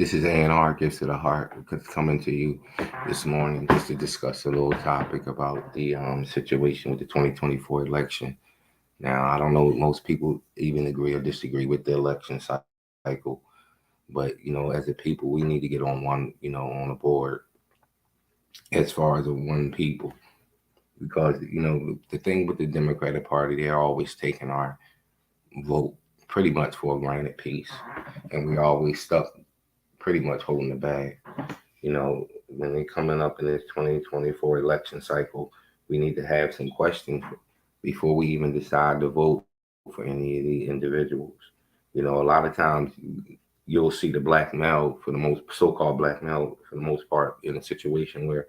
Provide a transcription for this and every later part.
This is A&R Gifts to the Heart coming to you this morning just to discuss a little topic about the situation with the 2024 election. Now, I don't know if most people even agree or disagree with the election cycle, but as a people, we need to get on on the board as far as a one people, because the thing with the Democratic Party, they're always taking our vote pretty much for a granted piece, and we always stuck pretty much holding the bag. When they coming up in this 2024 election cycle, we need to have some questions before we even decide to vote for any of the individuals. A lot of times you'll see the black male for the most so-called black male for the most part in a situation where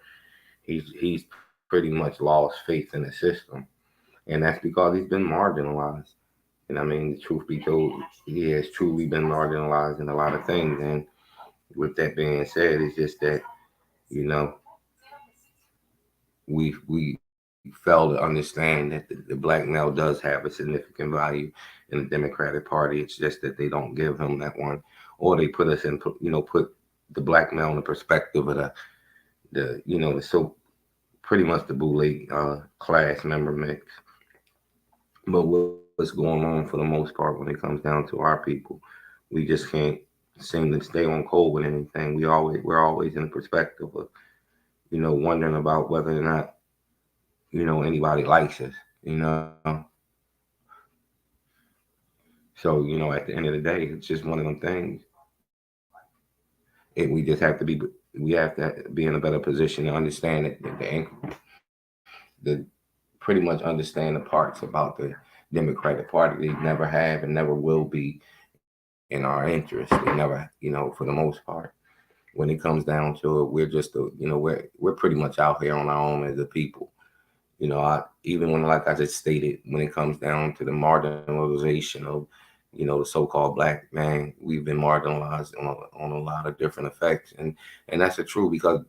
he's pretty much lost faith in the system, and that's because he's been marginalized. And I mean, the truth be told, he has truly been marginalized in a lot of things. And with that being said, it's just that you know we fail to understand that the black male does have a significant value in the Democratic Party. It's just that they don't give him that one, or they put us in put the black male in the perspective of the so pretty much the boule class member mix. But what's going on for the most part when it comes down to our people, we just can't seem to stay on code with anything. We're always in the perspective of wondering about whether or not anybody likes us. So at the end of the day, it's just one of them things, and we have to be in a better position to understand it, the pretty much understand the parts about the Democratic Party. They never have and never will be in our interest. They never, for the most part. When it comes down to it, we're just we're pretty much out here on our own as a people. Even when, like I just stated, when it comes down to the marginalization of the so-called black man, we've been marginalized on a lot of different effects, and that's the truth, because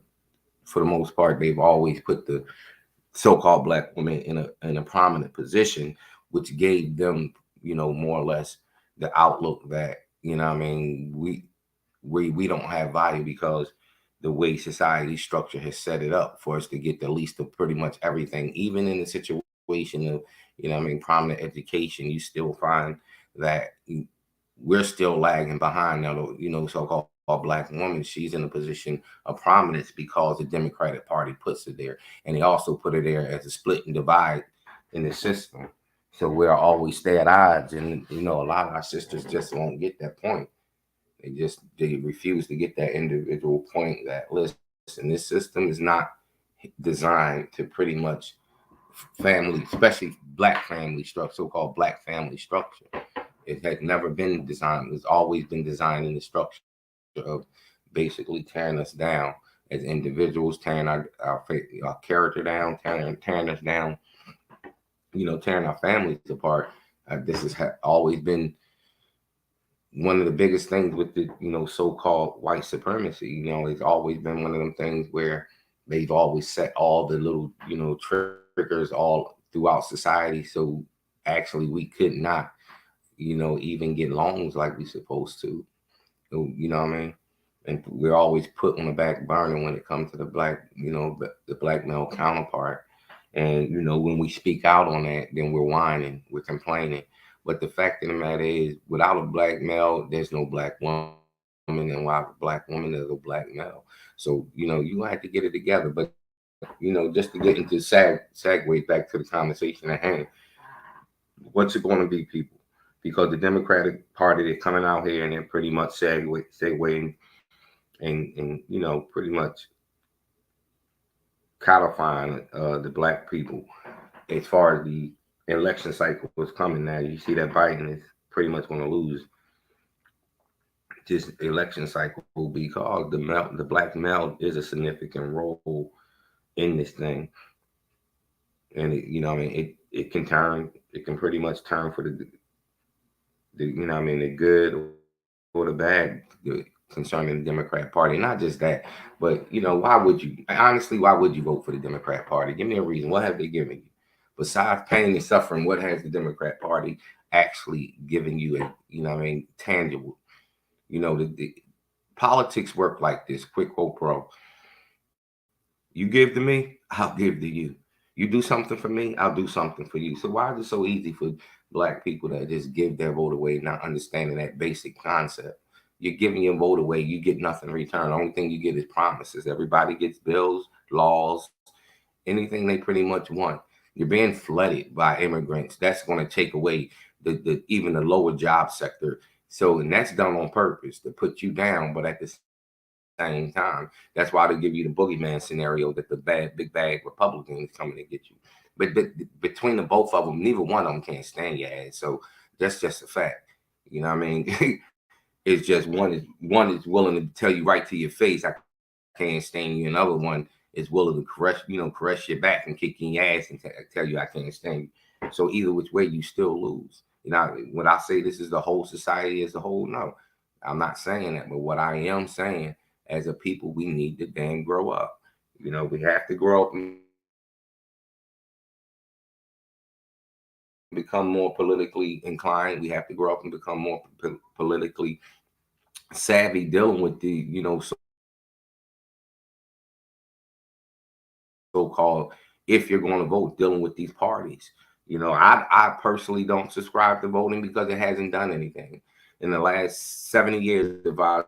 for the most part they've always put the so-called black women in a prominent position, which gave them more or less the outlook that what I mean we don't have value, because the way society structure has set it up for us to get the least of pretty much everything. Even in the situation of what I mean prominent education, you still find that we're still lagging behind. Now the so-called black woman, she's in a position of prominence because the Democratic Party puts it there, and they also put it there as a split and divide in the system. So we're always stay at odds, and a lot of our sisters just won't get that point. They refuse to get that individual point that, listen, this system is not designed to pretty much family, especially black family structure, so-called black family structure. It has never been designed. It's always been designed in the structure of basically tearing us down as individuals, tearing our character down, tearing us down, tearing our families apart. This has always been one of the biggest things with the so-called white supremacy. It's always been one of them things where they've always set all the little triggers all throughout society. So actually we could not even get loans like we supposed to. What I mean? And we're always put on the back burner when it comes to the black, the black male counterpart. And when we speak out on that, then we're whining, we're complaining. But the fact of the matter is, without a black male, there's no black woman, and without a black woman, there's no black male. So you have to get it together. But just to get into segue back to the conversation at hand, what's it going to be, people? Because the Democratic Party, they're coming out here and they're pretty much segueing and pretty much codifying the black people as far as the election cycle is coming. Now you see that Biden is pretty much going to lose this election cycle because the black male is a significant role in this thing, and it can turn, it can pretty much turn for the the good or the bad concerning the Democrat Party. Not just that, but why would you honestly? Why would you vote for the Democrat Party? Give me a reason. What have they given you besides pain and suffering? What has the Democrat Party actually given you? A tangible. The Politics work like this, quid pro quo. You give to me, I'll give to you. You do something for me, I'll do something for you. So why is it so easy for black people to just give their vote away, not understanding that basic concept? You're giving your vote away, you get nothing in return. The only thing you get is promises. Everybody gets bills, laws, anything they pretty much want. You're being flooded by immigrants. That's going to take away the even the lower job sector. So, and that's done on purpose to put you down, but at the same time, that's why they give you the boogeyman scenario that the big bad Republican is coming to get you. But between the both of them, neither one of them can't stand your ass. So that's just a fact. You know what I mean? It's just one is willing to tell you right to your face, I can't stand you. Another one is willing to caress your back and kick in your ass and tell you I can't stand you. So either which way, you still lose. You know, when I say this is the whole society as a whole, no, I'm not saying that. But what I am saying, as a people, we need to damn grow up. You know, we have to grow up and become more politically inclined. We have to grow up and become more politically savvy, dealing with the so-called, if you're going to vote, dealing with these parties. You know, I personally don't subscribe to voting because it hasn't done anything in the last 70 years of our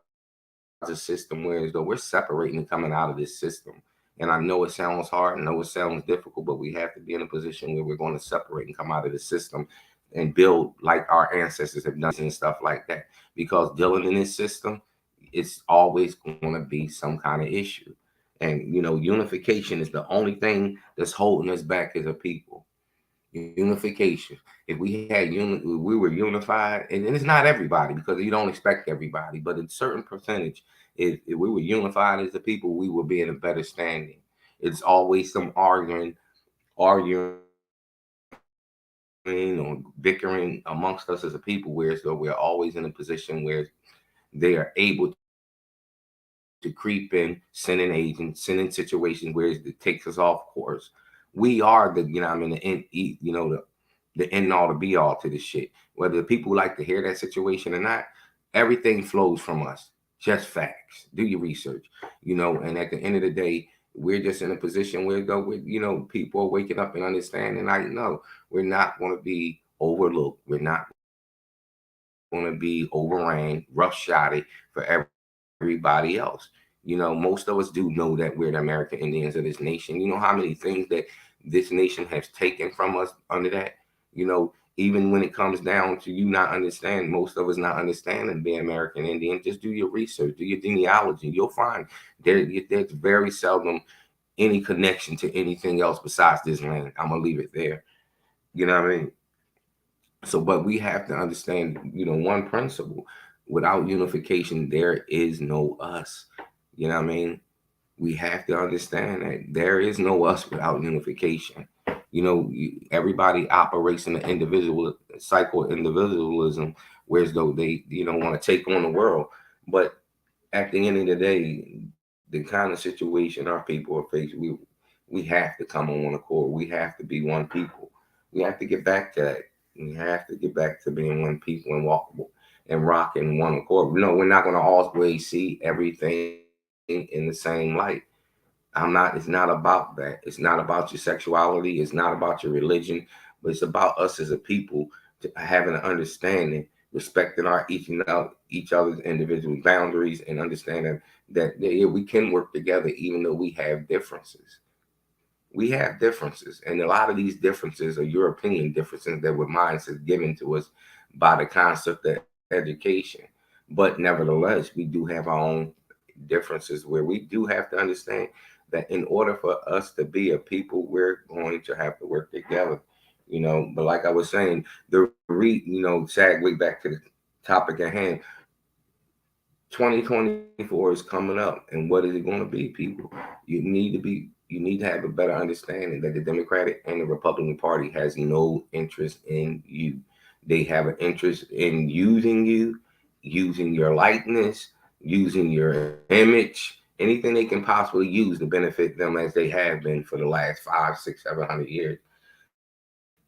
system, whereas though we're separating and coming out of this system. And I know it sounds hard, I know it sounds difficult, but we have to be in a position where we're going to separate and come out of the system and build like our ancestors have done and stuff like that. Because dealing in this system, it's always going to be some kind of issue. And unification is the only thing that's holding us back as a people. Unification. If we had we were unified, and it's not everybody because you don't expect everybody, but a certain percentage, if we were unified as a people, we would be in a better standing. It's always some arguing or bickering amongst us as a people, where so we're always in a position where they are able to creep in, sending agents, sending situations where it takes us off course. We are the, I mean, the end, the end all, the be all to this shit. Whether the people like to hear that situation or not, everything flows from us. Just facts. Do your research, and at the end of the day, we're just in a position where though people are waking up and understanding. I know we're not going to be overlooked. We're not going to be overran, roughshod for everybody else. Most of us do know that we're the American Indians of this nation. You know how many things that this nation has taken from us under that? Even when it comes down to you not understand, most of us not understanding being American Indian, just do your research, do your genealogy. You'll find there's very seldom any connection to anything else besides this land. I'm going to leave it there. You know what I mean? So, but we have to understand, one principle: without unification, there is no us. You know what I mean? We have to understand that there is no us without unification. Everybody operates in an individual cycle of individualism, whereas though they, want to take on the world. But at the end of the day, the kind of situation our people are facing, we have to come on one accord. We have to be one people. We have to get back to that. We have to get back to being one people and walk and rock in one accord. No, we're not going to always see everything in the same light. It's not about that. It's not about your sexuality. It's not about your religion, but it's about us as a people having an understanding, respecting each other's individual boundaries, and understanding that yeah, we can work together even though we have differences. We have differences, and a lot of these differences are European differences that were mindsets given to us by the concept of education. But nevertheless, we do have our own differences where we do have to understand that in order for us to be a people, we're going to have to work together. But like I was saying, Sagway, back to the topic at hand, 2024 is coming up, and what is it going to be, people? You need to have a better understanding that the Democratic and the Republican Party has no interest in you. They have an interest in using you, using your likeness, using your image, anything they can possibly use to benefit them, as they have been for the last 5, 6, 700 years.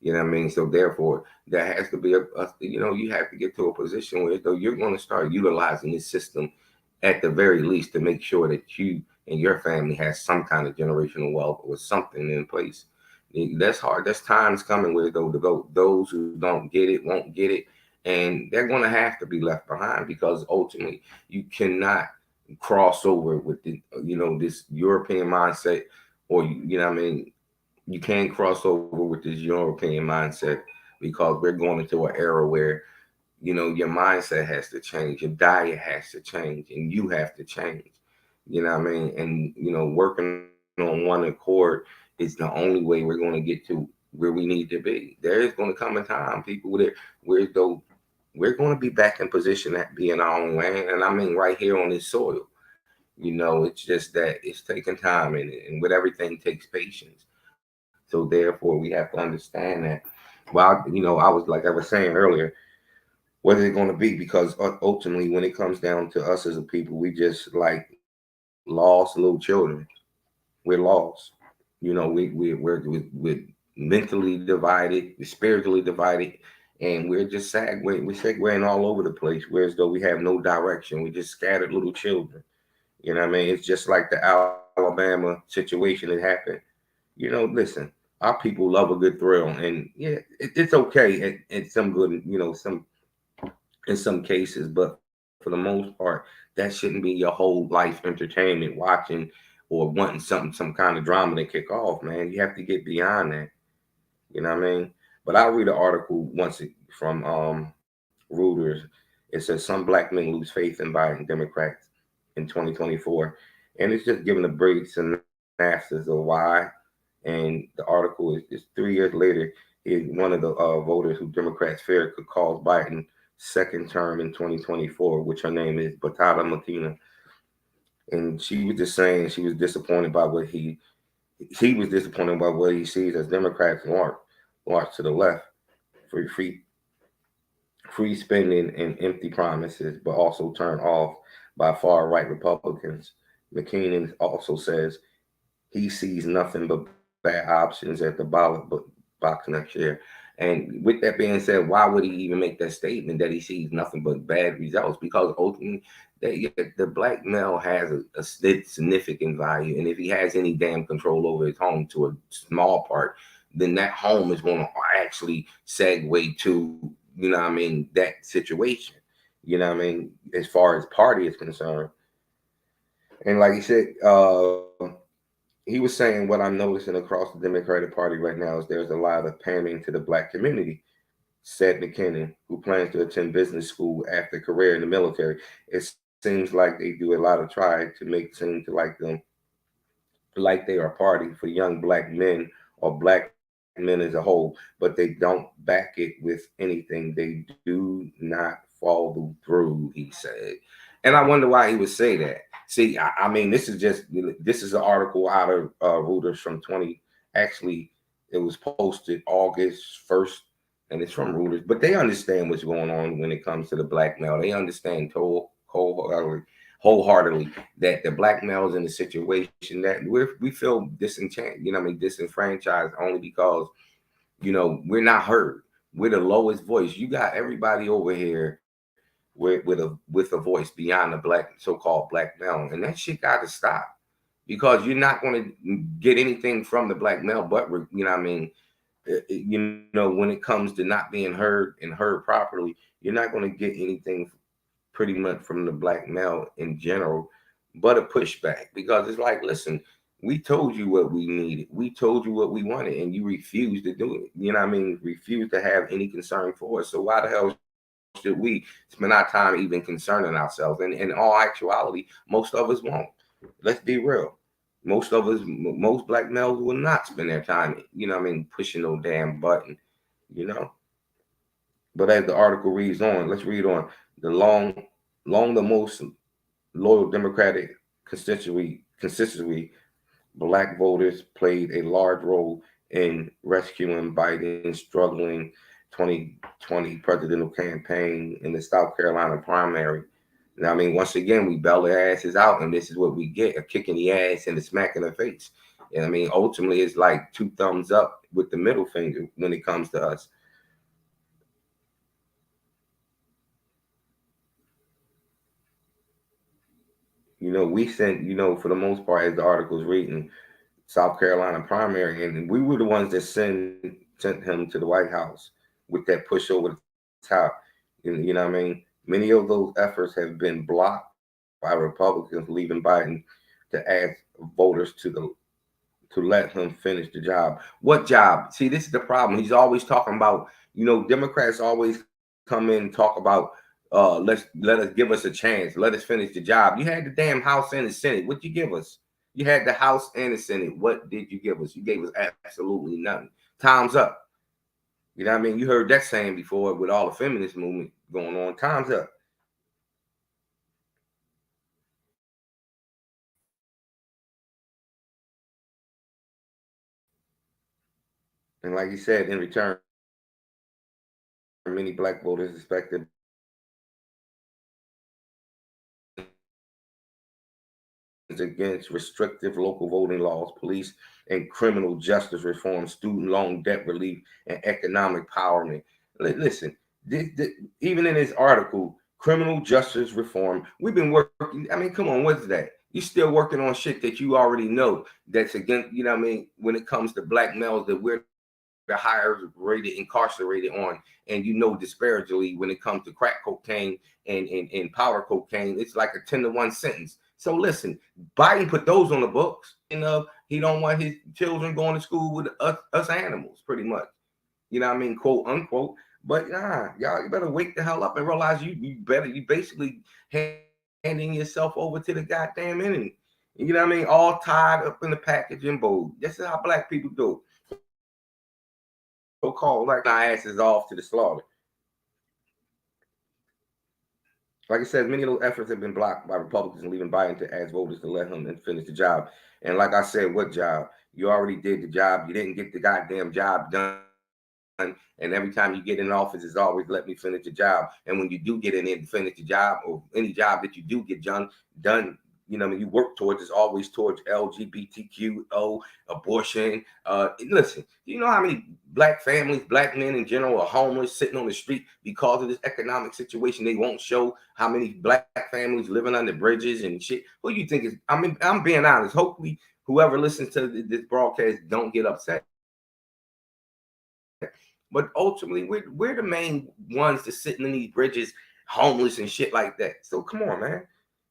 You know what I mean? So therefore, there has to be you have to get to a position where though you're going to start utilizing this system at the very least, to make sure that you and your family has some kind of generational wealth or something in place. That's hard. That's times coming where those who don't get it won't get it, and they're going to have to be left behind, because ultimately you cannot cross over with the this European mindset, or what I mean, you can't cross over with this European mindset, because we're going into an era where your mindset has to change, your diet has to change, and you have to change. What I mean? And working on one accord is the only way we're going to get to where we need to be. There is going to come a time, people, that we're going to be back in position at being our own land, and I mean right here on this soil. It's just that it's taking time, and with everything takes patience. So therefore, we have to understand that. Well, I was, like I was saying earlier, what is it going to be? Because ultimately, when it comes down to us as a people, we just like lost little children. We're lost. We're mentally divided, we're spiritually divided, and we're just segueing all over the place. Whereas though we have no direction, we just scattered little children. What I mean? It's just like the Alabama situation that happened. Listen, our people love a good thrill, and yeah, it's okay at some good, some in some cases, but for the most part, that shouldn't be your whole life entertainment, watching or wanting some kind of drama to kick off, man. You have to get beyond that. You know what I mean? But I'll read an article from Reuters. It says some black men lose faith in Biden Democrats in 2024, and it's just giving a brief synopsis of why. And the article is 3 years later, is one of the voters who Democrats fear could cause Biden second term in 2024, which her name is Batata Martina. And she was just saying she was disappointed by he was disappointed by what he sees as Democrats march to the left for free spending and empty promises, but also turned off by far right Republicans. McKinnon also says he sees nothing but bad options at the box next year. And with that being said, why would he even make that statement that he sees nothing but bad results? Because ultimately, the black male has a significant value, and if he has any damn control over his home to a small part, then that home is going to actually segue to what I mean, that situation. What I mean, as far as party is concerned. And like he said, he was saying what I'm noticing across the Democratic Party right now is there's a lot of pandering to the black community, said McKinnon, who plans to attend business school after a career in the military. It seems like they do a lot of try to make seem to like they are party for young black men or black men as a whole, but they don't back it with anything. They do not follow through, he said. And I wonder why he would say that. See, I mean, this is an article out of Reuters from 20. Actually, it was posted August 1st, and it's from Reuters. But they understand what's going on when it comes to the black male. They understand wholeheartedly that the black male is in a situation that we feel disenchanted. I mean, disenfranchised only because we're not heard. We're the lowest voice. You got everybody over here with a voice beyond the black so-called black male, and that shit got to stop, because you're not going to get anything from the black male, but what I mean, when it comes to not being heard and heard properly, you're not going to get anything pretty much from the black male in general, but a pushback, because it's like, listen, we told you what we needed, we told you what we wanted, and you refused to do it. What I mean, refused to have any concern for us. So why the hell should we spend our time even concerning ourselves? And in all actuality, most of us won't. Let's be real. Most black males will not spend their time, pushing no damn button, you know. But as the article reads on, let's read on. The long the most loyal Democratic constituency, black voters played a large role in rescuing Biden's struggling 2020 presidential campaign in the South Carolina primary. And I mean, once again, we bail their asses out, and this is what we get: a kick in the ass and a smack in the face. And I mean, ultimately, it's like two thumbs up with the middle finger when it comes to us. We sent, for the most part, as the articles reading, South Carolina primary, and we were the ones that sent him to the White House with that push over the top. You know what I mean? Many of those efforts have been blocked by Republicans leaving Biden to ask voters to let him finish the job. What job? See, this is the problem. He's always talking about, Democrats always come in and talk about let us give us a chance, let us finish the job. You had the damn House and the Senate. What you give us? You had the House and the Senate. What did you give us? You gave us absolutely nothing. Time's up. You know what I mean? You heard that saying before with all the feminist movement going on. Time's up. And like you said, in return, many black voters expected against restrictive local voting laws, police and criminal justice reform, student loan debt relief, and economic empowerment. Listen, even in this article, criminal justice reform, we've been working. I mean, come on, what's that? You still working on shit that you already know that's against, you know what I mean, when it comes to black males that we're the higher rated incarcerated on, and disparagingly when it comes to crack cocaine and powder cocaine, it's like a 10-to-1 sentence. So listen, Biden put those on the books, and he don't want his children going to school with us animals, pretty much. You know what I mean, quote unquote. But y'all, you better wake the hell up and realize you basically handing yourself over to the goddamn enemy. You know what I mean? All tied up in the packaging bowl. This is how black people do. So-called like our asses off to the slaughter. Like I said, many of those efforts have been blocked by Republicans leaving Biden to ask voters to let him finish the job. And like I said, what job? You already did the job. You didn't get the goddamn job done. And every time you get in office, it's always let me finish the job. And when you do get in and finish the job, or any job that you do get done, you work towards is always towards LGBTQO, abortion. Listen, you know how many black families, black men in general, are homeless, sitting on the street because of this economic situation? They won't show how many black families living under bridges and shit. Who do you think is? I mean, I'm being honest. Hopefully, whoever listens to this broadcast don't get upset. But ultimately, we're the main ones that's sitting in these bridges, homeless and shit like that. So come on, man.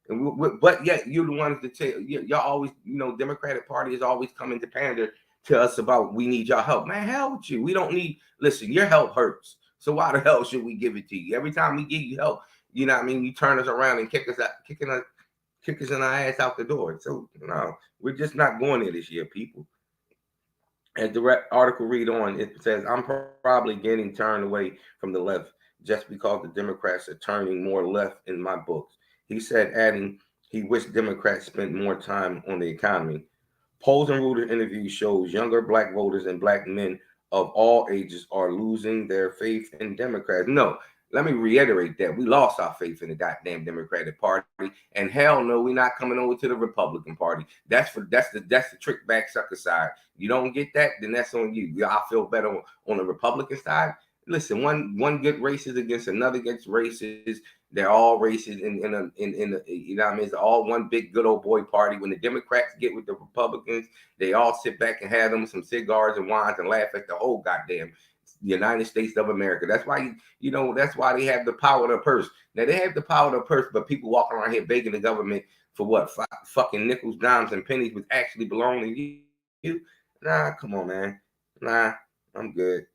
And but yet you're the ones that tell y'all always, Democratic Party is always coming to pander to us about we need y'all help. Man, hell with you. We don't need. Listen, your help hurts. So why the hell should we give it to you? Every time we give you help, you know what I mean, you turn us around and kick us in our ass out the door. So no, we're just not going there this year, people. As the article read on, it says, I'm probably getting turned away from the left just because the Democrats are turning more left in my books. He said, adding, he wished Democrats spent more time on the economy. Polls and Reuters interview shows younger black voters and black men of all ages are losing their faith in Democrats. No, let me reiterate that we lost our faith in the goddamn Democratic Party, and hell no, we're not coming over to the Republican Party. That's the trick back sucker side. You don't get that, then that's on you. I feel better on the Republican side. Listen, one good racist against another gets racist. They're all racist in the you know what I mean? It's all one big good old boy party. When the Democrats get with the Republicans, they all sit back and have them some cigars and wines and laugh at the whole goddamn United States of America. That's why that's why they have the power of the purse. Now they have the power of the purse, but people walking around here begging the government for what fucking nickels, dimes, and pennies which actually belong to you. Nah, come on, man. Nah, I'm good.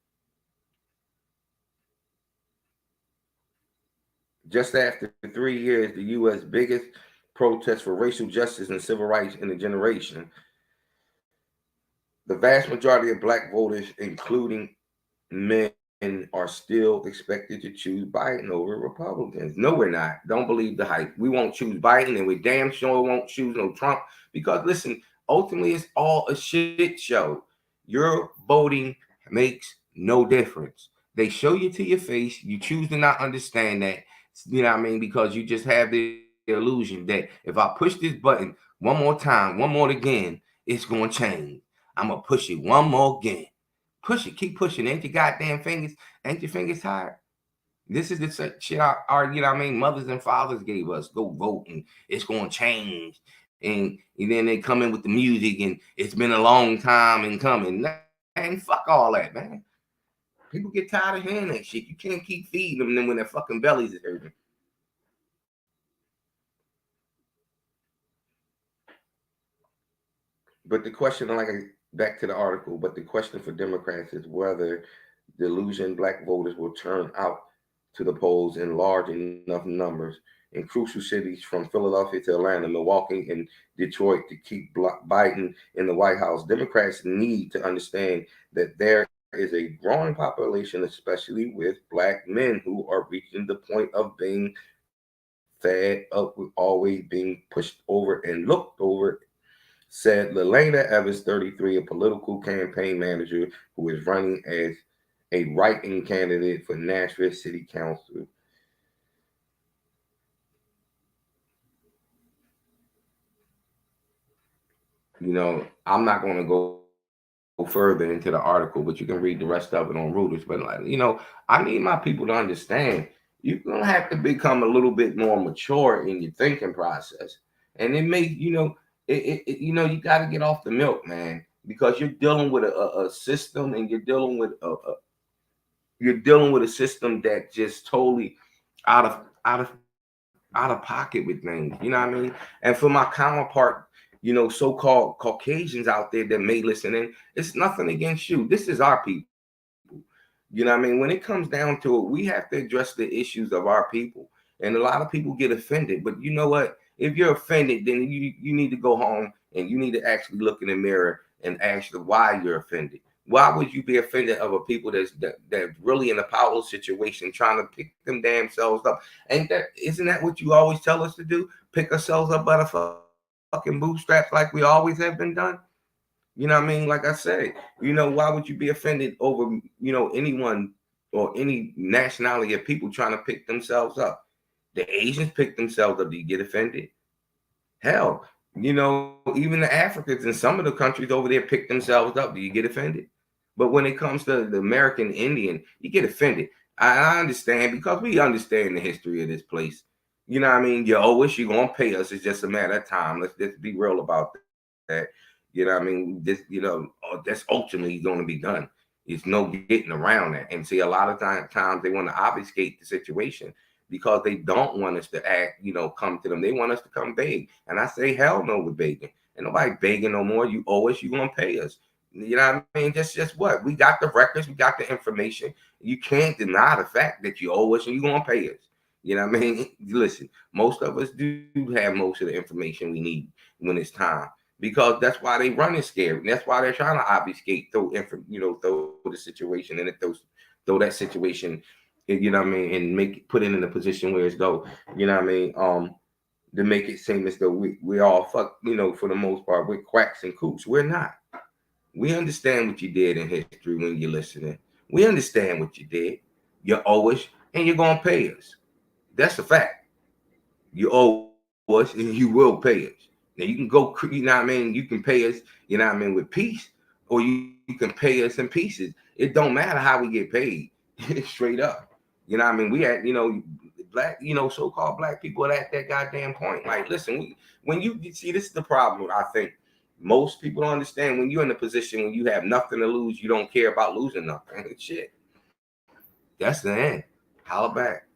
Just after 3 years, the U.S. biggest protest for racial justice and civil rights in a generation, the vast majority of black voters, including men, are still expected to choose Biden over Republicans. No, we're not. Don't believe the hype. We won't choose Biden, and we damn sure won't choose no Trump because, listen, ultimately it's all a shit show. Your voting makes no difference. They show you to your face. You choose to not understand that. You know what I mean? Because you just have the illusion that if I push this button one more time, one more again, it's going to change. I'm going to push it one more again. Push it, keep pushing. Ain't your fingers tired? This is the shit our you know what I mean, mothers and fathers gave us. Go vote and it's gonna change. And then they come in with the music and it's been a long time in coming. Man, fuck all that, man. People get tired of hearing that shit. You can't keep feeding them then when their fucking bellies is hurting. But the question, like back to the article, but the question for Democrats is whether delusion black voters will turn out to the polls in large enough numbers in crucial cities from Philadelphia to Atlanta, Milwaukee, and Detroit to keep Biden in the White House. Democrats need to understand that there is a growing population, especially with black men, who are reaching the point of being fed up with always being pushed over and looked over, said Lelena Evans, 33, a political campaign manager who is running as a write-in candidate for Nashville City Council. You know, I'm not going to go further into the article, but you can read the rest of it on Reuters. But like, you know, I need my people to understand you're gonna have to become a little bit more mature in your thinking process, and it may, you know, you know, you got to get off the milk, man, because you're dealing with a system, and you're dealing with a system that just totally out of out of out of pocket with things. You know what I mean? And for my counterpart, you know, so-called Caucasians out there that may listen in, it's nothing against you. This is our people. You know what I mean? When it comes down to it, we have to address the issues of our people. And a lot of people get offended. But you know what? If you're offended, then you need to go home and you need to actually look in the mirror and ask why you're offended. Why would you be offended of a people that's really in a powerless situation trying to pick them damn selves up? Ain't that, isn't that what you always tell us to do? Pick ourselves up by the fucking bootstraps like we always have been done? You know what I mean? Like I said, you know, why would you be offended over, you know, anyone or any nationality of people trying to pick themselves up? The Asians pick themselves up. Do you get offended? Hell, you know, even the Africans in some of the countries over there pick themselves up. Do you get offended? But when it comes to the American Indian, you get offended. I understand because we understand the history of this place. You know what I mean? You owe us, you're going to pay us. It's just a matter of time. Let's just be real about that. You know what I mean? This, you know, that's ultimately going to be done. It's no getting around that. And see, a lot of times they want to obfuscate the situation because they don't want us to act, you know, come to them. They want us to come beg. And I say, hell no with begging. And nobody begging no more. You owe us, you're going to pay us. You know what I mean? Just what? We got the records, we got the information. You can't deny the fact that you owe us and you're going to pay us. You know what I mean? Listen, most of us do have most of the information we need when it's time, because that's why they running scared. And that's why they're trying to obfuscate, throw the situation and throw that situation, you know what I mean, and put it in a position where it's though, you know what I mean, to make it seem as though we all fuck, you know, for the most part, we're quacks and coots. We're not. We understand what you did in history when you're listening. We understand what you did. You owe us and you're gonna pay us. That's a fact. You owe us and you will pay us. Now you can go, you know what I mean? You can pay us, you know what I mean, with peace, or you can pay us in pieces. It don't matter how we get paid. Straight up. You know what I mean? We had, you know, black, you know, so-called black people at that goddamn point. Like, listen, when you see, this is the problem, I think. Most people don't understand when you're in a position when you have nothing to lose, you don't care about losing nothing. Shit. That's the end. Holla back.